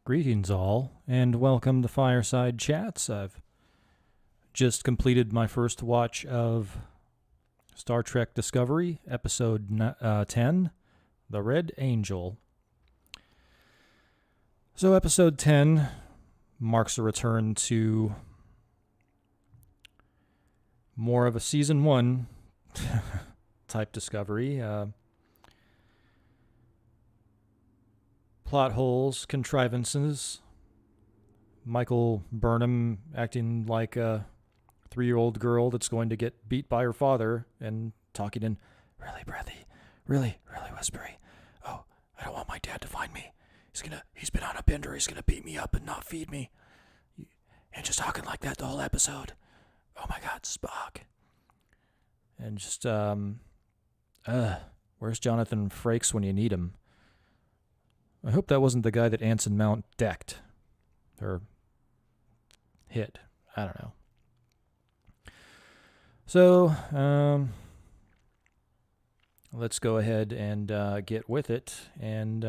Greetings all, and welcome to Fireside Chats. I've just completed my first watch of Star Trek Discovery, Episode 10, The Red Angel. So Episode 10 marks a return to more of a Season 1 type Discovery. Plot holes, contrivances, Michael Burnham acting like a 3-year-old girl that's going to get beat by her father and talking in really breathy, really whispery. Oh, I don't want my dad to find me. He's been on a bender. He's gonna beat me up and not feed me. And just talking like that the whole episode. Oh my God, Spock. And just, where's Jonathan Frakes when you need him? I hope that wasn't the guy that Anson Mount decked. Or hit. I don't know. So, let's go ahead and get with it. And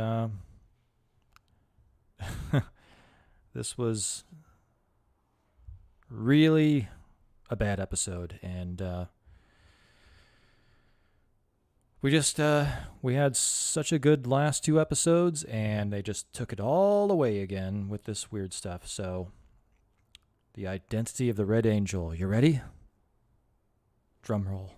this was really a bad episode. And we had such a good last 2 episodes, and they just took it all away again with this weird stuff. So, the identity of the Red Angel. You ready? Drum roll.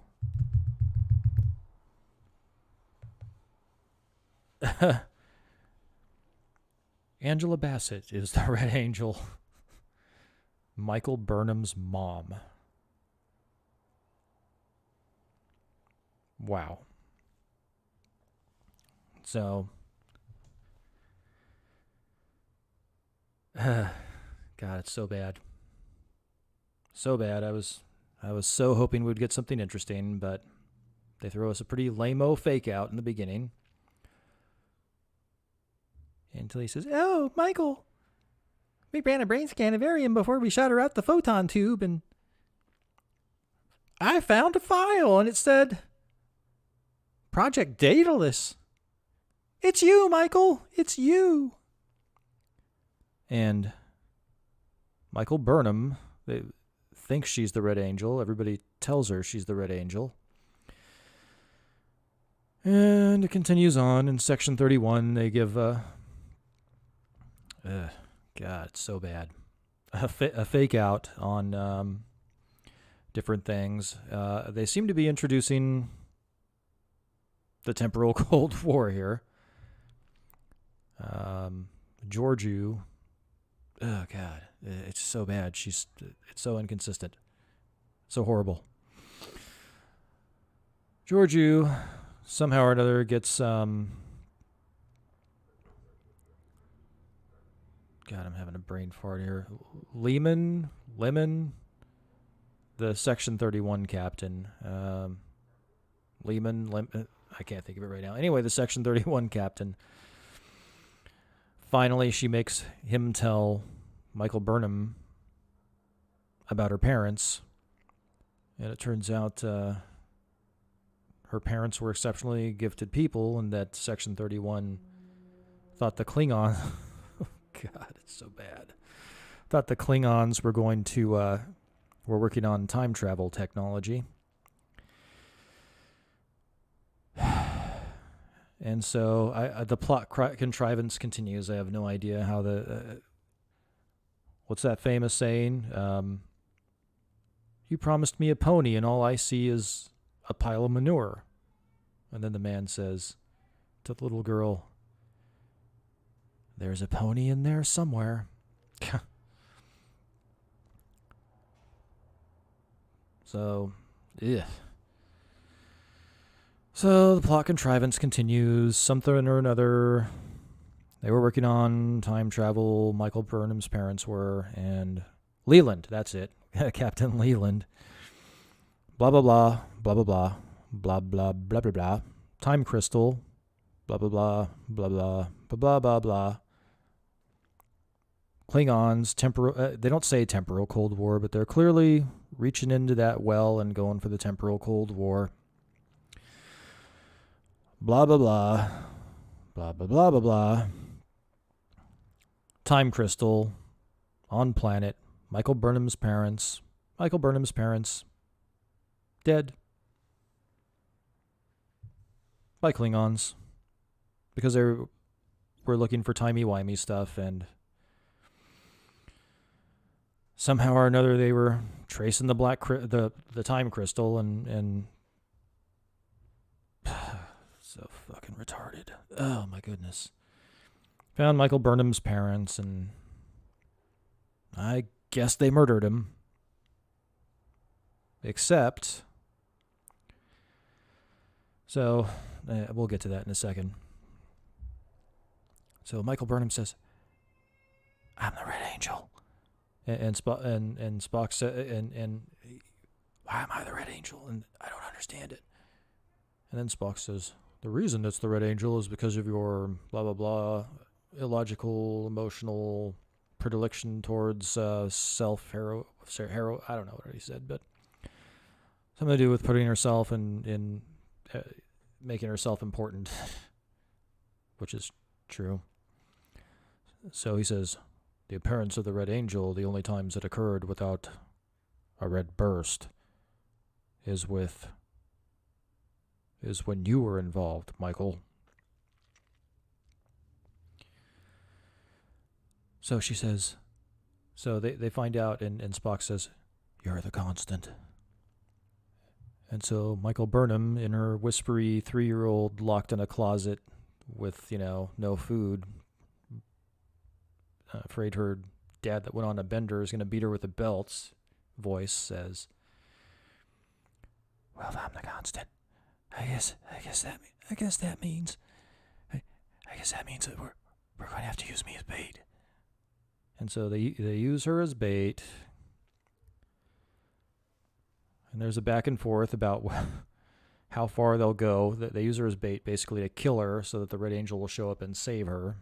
Angela Bassett is the Red Angel. Michael Burnham's mom. Wow. So, God, it's so bad. So bad. I was so hoping we'd get something interesting, but they throw us a pretty lame-o fake out in the beginning. Until he says, "Oh, Michael, we ran a brain scanavarium before we shot her out the photon tube, and I found a file, and it said, Project Daedalus. It's you, Michael. It's you." And Michael Burnham thinks she's the Red Angel. Everybody tells her she's the Red Angel. And it continues on. In Section 31, they give God, it's so bad. A fake out on different things. They seem to be introducing the temporal Cold War here. Georgiou, oh God, it's so bad. It's so inconsistent, so horrible. Georgiou somehow or another gets God, I'm having a brain fart here. Lemon, the Section 31 captain. Lemon, I can't think of it right now. Anyway, the Section 31 captain. Finally, she makes him tell Michael Burnham about her parents. And it turns out her parents were exceptionally gifted people, and that Section 31 thought the Klingon... God, it's so bad. Thought the Klingons were going to... were working on time travel technology. And so the plot contrivance continues. I have no idea how what's that famous saying? You promised me a pony, and all I see is a pile of manure. And then the man says to the little girl, "There's a pony in there somewhere." So, yeah. So the plot contrivance continues. Something or another. They were working on time travel. Michael Burnham's parents were. And Leland, that's it. Captain Leland. Blah, blah, blah. Blah, blah, blah. Blah, blah, blah, blah, blah. Time crystal. Blah, blah, blah. Blah, blah, blah, blah, blah, blah. Klingons, they don't say temporal Cold War, but they're clearly reaching into that well and going for the temporal Cold War. Blah, blah, blah. Blah, blah, blah, blah, blah. time crystal on planet. Michael Burnham's parents dead by Klingons because they were looking for timey-wimey stuff, and somehow or another they were tracing the time crystal and so fucking retarded. Oh my goodness. Found Michael Burnham's parents, and I guess they murdered him. Except, so we'll get to that in a second. So Michael Burnham says, "I'm the Red Angel," and Spock said, and why am I the Red Angel? And I don't understand it. And then Spock says, "The reason it's the Red Angel is because of your blah blah blah, illogical, emotional predilection towards self-hero. I don't know what he said, but something to do with putting herself in making herself important," which is true. So he says, "The appearance of the Red Angel, the only times it occurred without a red burst, is when you were involved, Michael." So she says, so they find out, and Spock says, "You're the constant." And so Michael Burnham, in her whispery 3-year-old locked in a closet with, no food, afraid her dad that went on a bender is going to beat her with a belt, voice says, "Well, I'm the constant. I guess that means that we're going to have to use me as bait." And so they use her as bait. And there's a back and forth about how far they'll go. They use her as bait basically to kill her so that the Red Angel will show up and save her,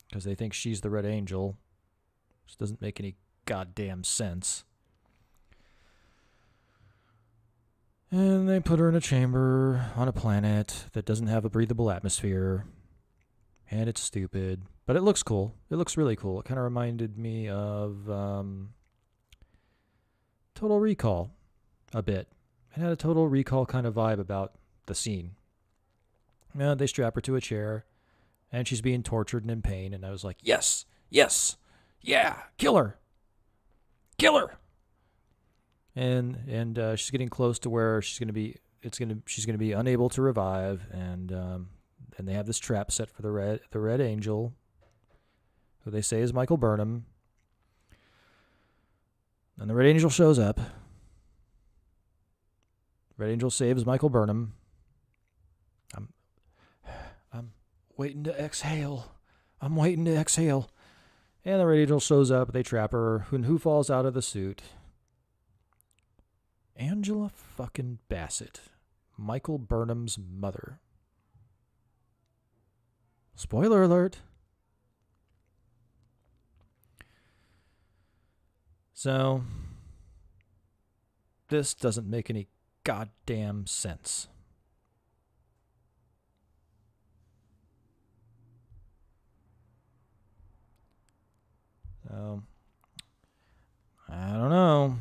because they think she's the Red Angel, which doesn't make any goddamn sense. And they put her in a chamber on a planet that doesn't have a breathable atmosphere. And it's stupid. But it looks cool. It looks really cool. It kind of reminded me of Total Recall a bit. It had a Total Recall kind of vibe about the scene. And they strap her to a chair, and she's being tortured and in pain. And I was like, yes, yeah, kill her. And she's getting close to where she's going to be unable to revive, and they have this trap set for the Red Angel, who they say is Michael Burnham. And the Red Angel shows up. Red Angel saves Michael Burnham. I'm waiting to exhale. And the Red Angel shows up. They trap her. Who falls out of the suit? Angela fucking Bassett, Michael Burnham's mother. Spoiler alert. So, this doesn't make any goddamn sense. So, I don't know.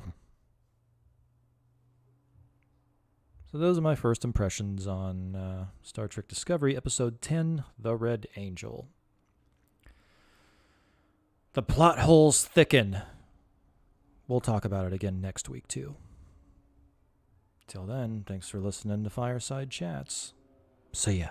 So those are my first impressions on Star Trek Discovery, Episode 10, The Red Angel. The plot holes thicken. We'll talk about it again next week, too. Till then, thanks for listening to Fireside Chats. See ya.